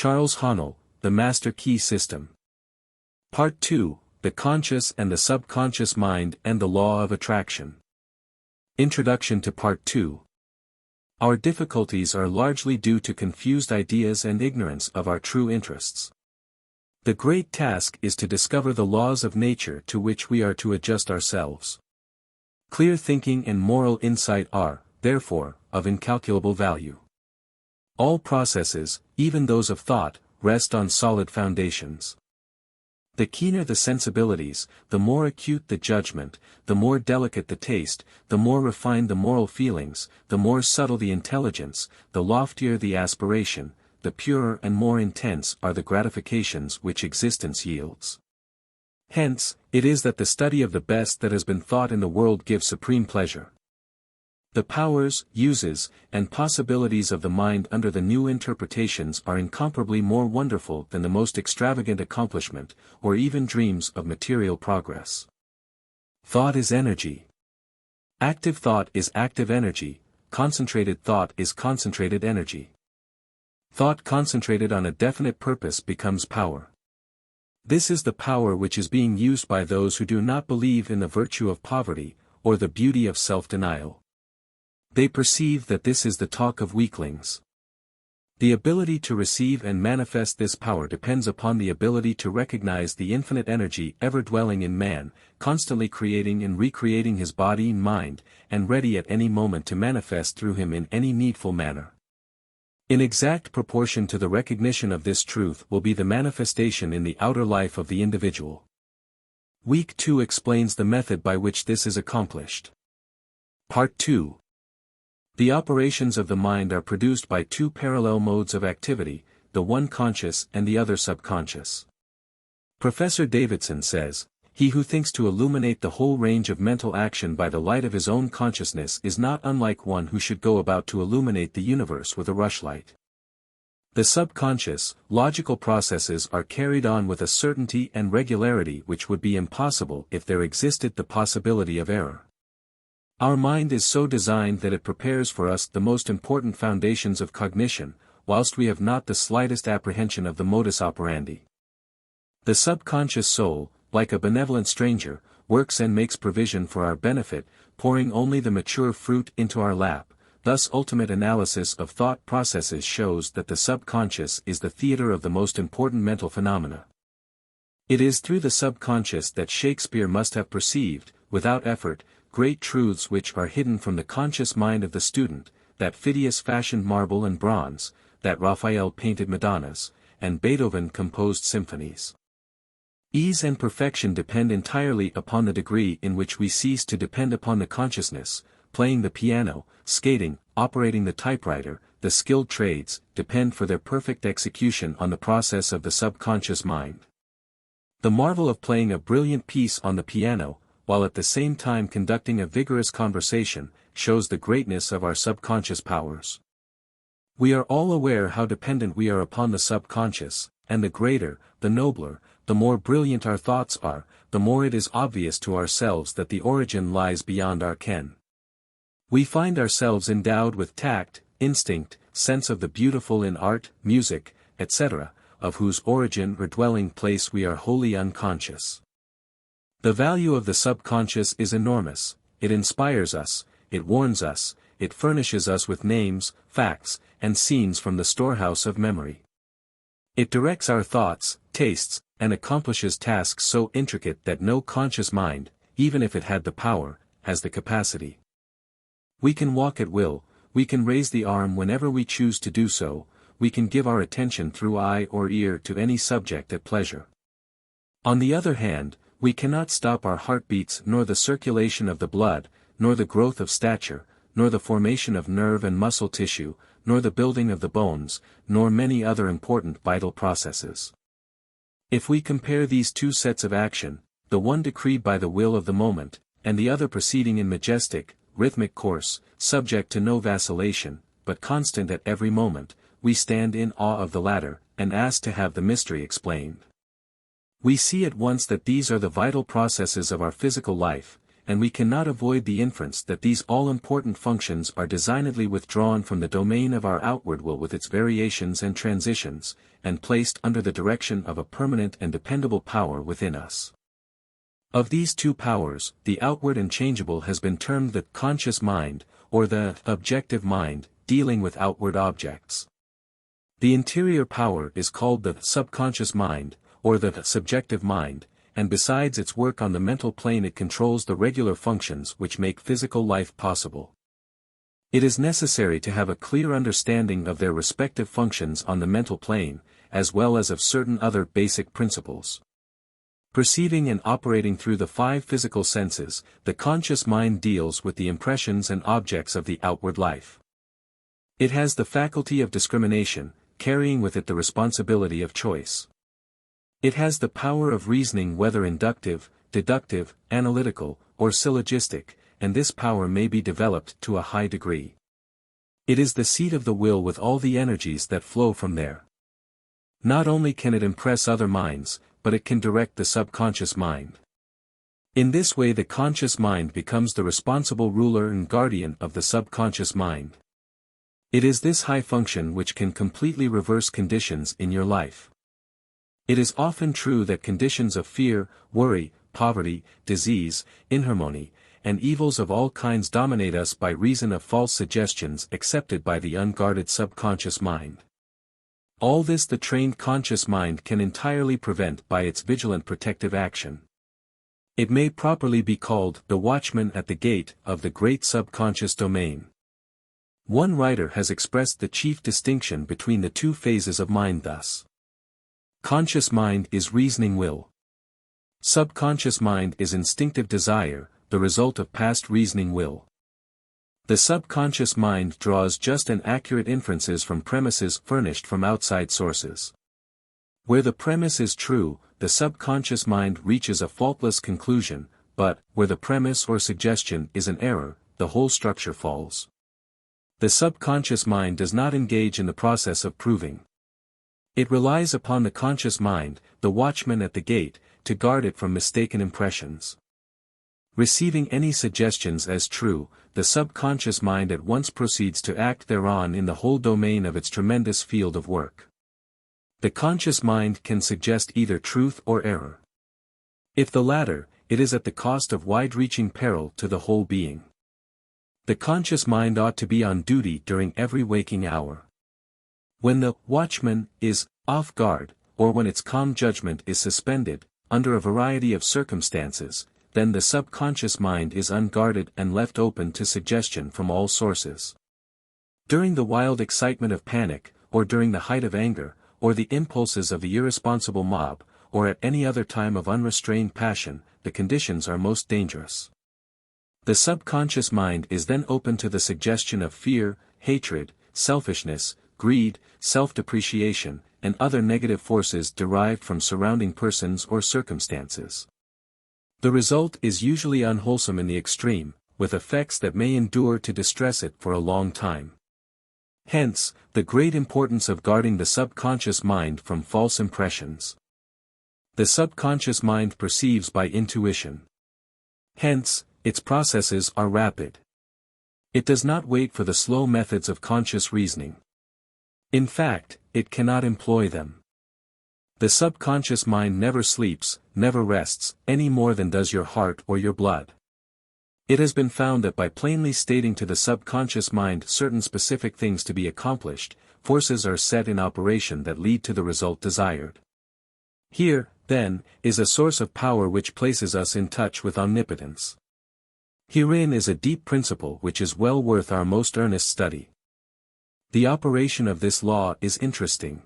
Charles Haanel, The Master Key System. Part 2, The Conscious and the Subconscious Mind and the Law of Attraction. Introduction to Part 2. Our difficulties are largely due to confused ideas and ignorance of our true interests. The great task is to discover the laws of nature to which we are to adjust ourselves. Clear thinking and moral insight are, therefore, of incalculable value. All processes, even those of thought, rest on solid foundations. The keener the sensibilities, the more acute the judgment, the more delicate the taste, the more refined the moral feelings, the more subtle the intelligence, the loftier the aspiration, the purer and more intense are the gratifications which existence yields. Hence, it is that the study of the best that has been thought in the world gives supreme pleasure. The powers, uses, and possibilities of the mind under the new interpretations are incomparably more wonderful than the most extravagant accomplishment, or even dreams of material progress. Thought is energy. Active thought is active energy, concentrated thought is concentrated energy. Thought concentrated on a definite purpose becomes power. This is the power which is being used by those who do not believe in the virtue of poverty, or the beauty of self-denial. They perceive that this is the talk of weaklings. The ability to receive and manifest this power depends upon the ability to recognize the infinite energy ever dwelling in man, constantly creating and recreating his body and mind, and ready at any moment to manifest through him in any needful manner. In exact proportion to the recognition of this truth will be the manifestation in the outer life of the individual. Week 2 explains the method by which this is accomplished. Part 2. The operations of the mind are produced by two parallel modes of activity, the one conscious and the other subconscious. Professor Davidson says, "He who thinks to illuminate the whole range of mental action by the light of his own consciousness is not unlike one who should go about to illuminate the universe with a rushlight." The subconscious, logical processes are carried on with a certainty and regularity which would be impossible if there existed the possibility of error. Our mind is so designed that it prepares for us the most important foundations of cognition, whilst we have not the slightest apprehension of the modus operandi. The subconscious soul, like a benevolent stranger, works and makes provision for our benefit, pouring only the mature fruit into our lap. Thus ultimate analysis of thought processes shows that the subconscious is the theater of the most important mental phenomena. It is through the subconscious that Shakespeare must have perceived, without effort, great truths which are hidden from the conscious mind of the student, that Phidias fashioned marble and bronze, that Raphael painted Madonnas, and Beethoven composed symphonies. Ease and perfection depend entirely upon the degree in which we cease to depend upon the consciousness. Playing the piano, skating, operating the typewriter, the skilled trades, depend for their perfect execution on the process of the subconscious mind. The marvel of playing a brilliant piece on the piano, while at the same time conducting a vigorous conversation, shows the greatness of our subconscious powers. We are all aware how dependent we are upon the subconscious, and the greater, the nobler, the more brilliant our thoughts are, the more it is obvious to ourselves that the origin lies beyond our ken. We find ourselves endowed with tact, instinct, sense of the beautiful in art, music, etc., of whose origin or dwelling place we are wholly unconscious. The value of the subconscious is enormous. It inspires us, it warns us, it furnishes us with names, facts, and scenes from the storehouse of memory. It directs our thoughts, tastes, and accomplishes tasks so intricate that no conscious mind, even if it had the power, has the capacity. We can walk at will, we can raise the arm whenever we choose to do so, we can give our attention through eye or ear to any subject at pleasure. On the other hand, we cannot stop our heartbeats nor the circulation of the blood, nor the growth of stature, nor the formation of nerve and muscle tissue, nor the building of the bones, nor many other important vital processes. If we compare these two sets of action, the one decreed by the will of the moment, and the other proceeding in majestic, rhythmic course, subject to no vacillation, but constant at every moment, we stand in awe of the latter, and ask to have the mystery explained. We see at once that these are the vital processes of our physical life, and we cannot avoid the inference that these all-important functions are designedly withdrawn from the domain of our outward will with its variations and transitions, and placed under the direction of a permanent and dependable power within us. Of these two powers, the outward and changeable has been termed the conscious mind, or the objective mind, dealing with outward objects. The interior power is called the subconscious mind, or the subjective mind, and besides its work on the mental plane it controls the regular functions which make physical life possible. It is necessary to have a clear understanding of their respective functions on the mental plane, as well as of certain other basic principles. Perceiving and operating through the five physical senses, the conscious mind deals with the impressions and objects of the outward life. It has the faculty of discrimination, carrying with it the responsibility of choice. It has the power of reasoning, whether inductive, deductive, analytical, or syllogistic, and this power may be developed to a high degree. It is the seat of the will with all the energies that flow from there. Not only can it impress other minds, but it can direct the subconscious mind. In this way the conscious mind becomes the responsible ruler and guardian of the subconscious mind. It is this high function which can completely reverse conditions in your life. It is often true that conditions of fear, worry, poverty, disease, inharmony, and evils of all kinds dominate us by reason of false suggestions accepted by the unguarded subconscious mind. All this the trained conscious mind can entirely prevent by its vigilant protective action. It may properly be called the watchman at the gate of the great subconscious domain. One writer has expressed the chief distinction between the two phases of mind thus. Conscious mind is reasoning will. Subconscious mind is instinctive desire, the result of past reasoning will. The subconscious mind draws just and accurate inferences from premises furnished from outside sources. Where the premise is true, the subconscious mind reaches a faultless conclusion, but, where the premise or suggestion is an error, the whole structure falls. The subconscious mind does not engage in the process of proving. It relies upon the conscious mind, the watchman at the gate, to guard it from mistaken impressions. Receiving any suggestions as true, the subconscious mind at once proceeds to act thereon in the whole domain of its tremendous field of work. The conscious mind can suggest either truth or error. If the latter, it is at the cost of wide-reaching peril to the whole being. The conscious mind ought to be on duty during every waking hour. When the watchman is off guard, or when its calm judgment is suspended, under a variety of circumstances, then the subconscious mind is unguarded and left open to suggestion from all sources. During the wild excitement of panic, or during the height of anger, or the impulses of the irresponsible mob, or at any other time of unrestrained passion, the conditions are most dangerous. The subconscious mind is then open to the suggestion of fear, hatred, selfishness, greed, self-depreciation, and other negative forces derived from surrounding persons or circumstances. The result is usually unwholesome in the extreme, with effects that may endure to distress it for a long time. Hence, the great importance of guarding the subconscious mind from false impressions. The subconscious mind perceives by intuition. Hence, its processes are rapid. It does not wait for the slow methods of conscious reasoning. In fact, it cannot employ them. The subconscious mind never sleeps, never rests, any more than does your heart or your blood. It has been found that by plainly stating to the subconscious mind certain specific things to be accomplished, forces are set in operation that lead to the result desired. Here, then, is a source of power which places us in touch with omnipotence. Herein is a deep principle which is well worth our most earnest study. The operation of this law is interesting.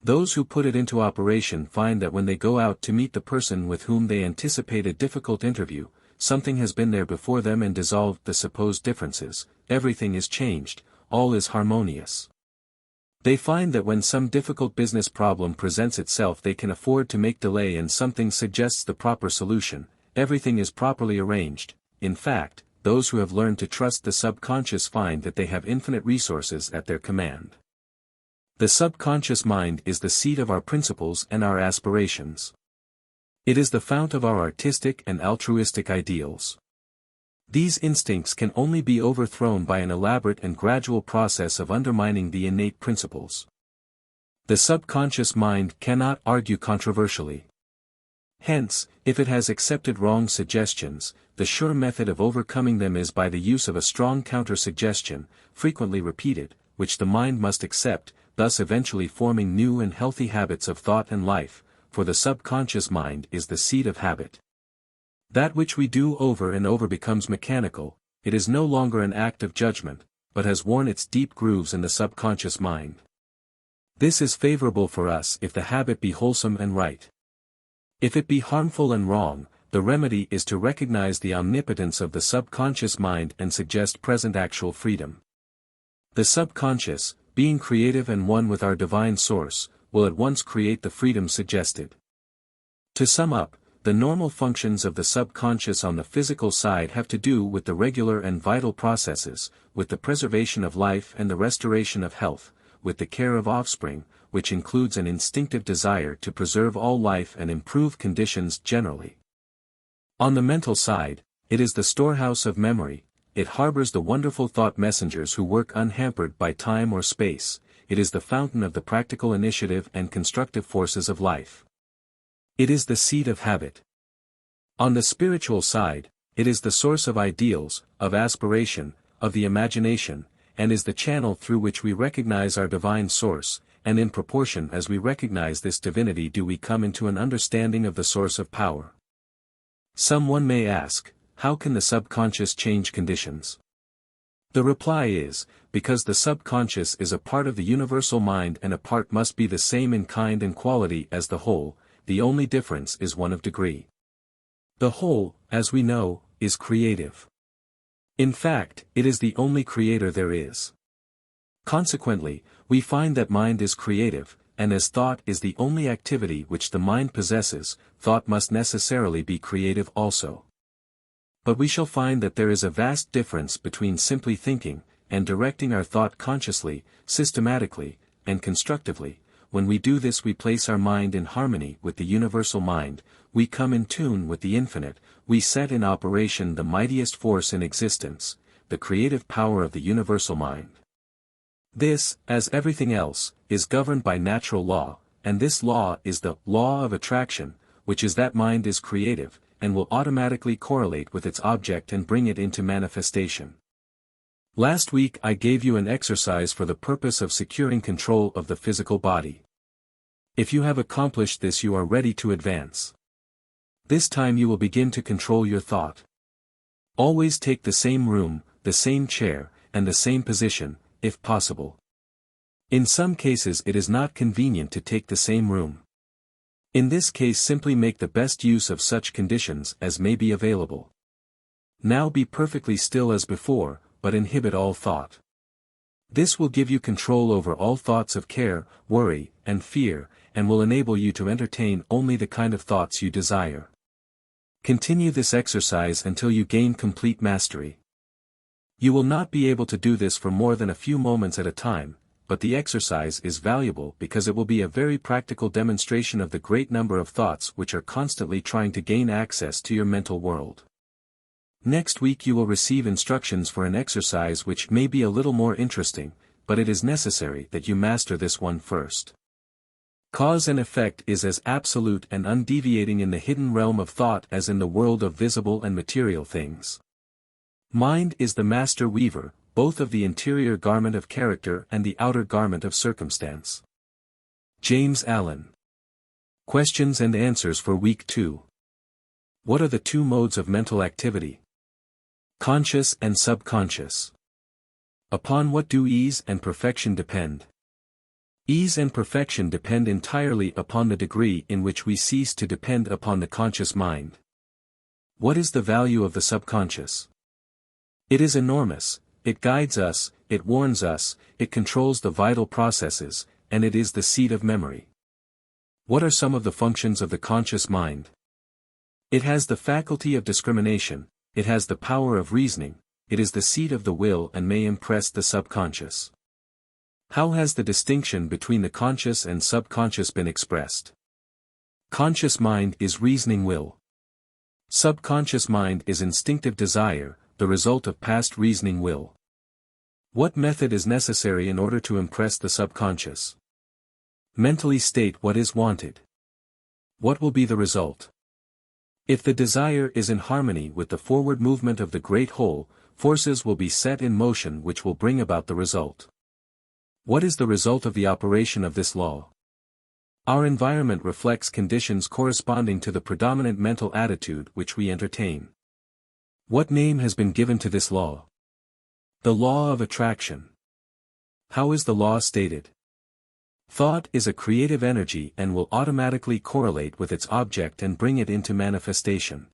Those who put it into operation find that when they go out to meet the person with whom they anticipate a difficult interview, something has been there before them and dissolved the supposed differences, everything is changed, all is harmonious. They find that when some difficult business problem presents itself they can afford to make delay and something suggests the proper solution, everything is properly arranged. In fact, those who have learned to trust the subconscious find that they have infinite resources at their command. The subconscious mind is the seat of our principles and our aspirations. It is the fount of our artistic and altruistic ideals. These instincts can only be overthrown by an elaborate and gradual process of undermining the innate principles. The subconscious mind cannot argue controversially. Hence, if it has accepted wrong suggestions, the sure method of overcoming them is by the use of a strong counter-suggestion, frequently repeated, which the mind must accept, thus eventually forming new and healthy habits of thought and life, for the subconscious mind is the seat of habit. That which we do over and over becomes mechanical, it is no longer an act of judgment, but has worn its deep grooves in the subconscious mind. This is favorable for us if the habit be wholesome and right. If it be harmful and wrong, the remedy is to recognize the omnipotence of the subconscious mind and suggest present actual freedom. The subconscious, being creative and one with our divine source, will at once create the freedom suggested. To sum up, the normal functions of the subconscious on the physical side have to do with the regular and vital processes, with the preservation of life and the restoration of health, with the care of offspring, which includes an instinctive desire to preserve all life and improve conditions generally. On the mental side, it is the storehouse of memory, it harbors the wonderful thought messengers who work unhampered by time or space, it is the fountain of the practical initiative and constructive forces of life. It is the seat of habit. On the spiritual side, it is the source of ideals, of aspiration, of the imagination, and is the channel through which we recognize our divine source, and in proportion as we recognize this divinity do we come into an understanding of the source of power. Someone may ask, how can the subconscious change conditions? The reply is, because the subconscious is a part of the universal mind and a part must be the same in kind and quality as the whole, the only difference is one of degree. The whole, as we know, is creative. In fact, it is the only creator there is. Consequently, we find that mind is creative, and as thought is the only activity which the mind possesses, thought must necessarily be creative also. But we shall find that there is a vast difference between simply thinking, and directing our thought consciously, systematically, and constructively. When we do this we place our mind in harmony with the universal mind, we come in tune with the infinite, we set in operation the mightiest force in existence, the creative power of the universal mind. This, as everything else, is governed by natural law, and this law is the law of attraction, which is that mind is creative, and will automatically correlate with its object and bring it into manifestation. Last week I gave you an exercise for the purpose of securing control of the physical body. If you have accomplished this you are ready to advance. This time you will begin to control your thought. Always take the same room, the same chair, and the same position, if possible. In some cases it is not convenient to take the same room. In this case simply make the best use of such conditions as may be available. Now be perfectly still as before, but inhibit all thought. This will give you control over all thoughts of care, worry, and fear, and will enable you to entertain only the kind of thoughts you desire. Continue this exercise until you gain complete mastery. You will not be able to do this for more than a few moments at a time, but the exercise is valuable because it will be a very practical demonstration of the great number of thoughts which are constantly trying to gain access to your mental world. Next week you will receive instructions for an exercise which may be a little more interesting, but it is necessary that you master this one first. Cause and effect is as absolute and undeviating in the hidden realm of thought as in the world of visible and material things. Mind is the master weaver, both of the interior garment of character and the outer garment of circumstance. James Allen. Questions and answers for Week 2. What are the two modes of mental activity? Conscious and subconscious. Upon what do ease and perfection depend? Ease and perfection depend entirely upon the degree in which we cease to depend upon the conscious mind. What is the value of the subconscious? It is enormous, it guides us, it warns us, it controls the vital processes, and it is the seat of memory. What are some of the functions of the conscious mind? It has the faculty of discrimination, it has the power of reasoning, it is the seat of the will and may impress the subconscious. How has the distinction between the conscious and subconscious been expressed? Conscious mind is reasoning will. Subconscious mind is instinctive desire, the result of past reasoning will. What method is necessary in order to impress the subconscious? Mentally state what is wanted. What will be the result? If the desire is in harmony with the forward movement of the great whole, forces will be set in motion which will bring about the result. What is the result of the operation of this law? Our environment reflects conditions corresponding to the predominant mental attitude which we entertain. What name has been given to this law? The law of attraction. How is the law stated? Thought is a creative energy and will automatically correlate with its object and bring it into manifestation.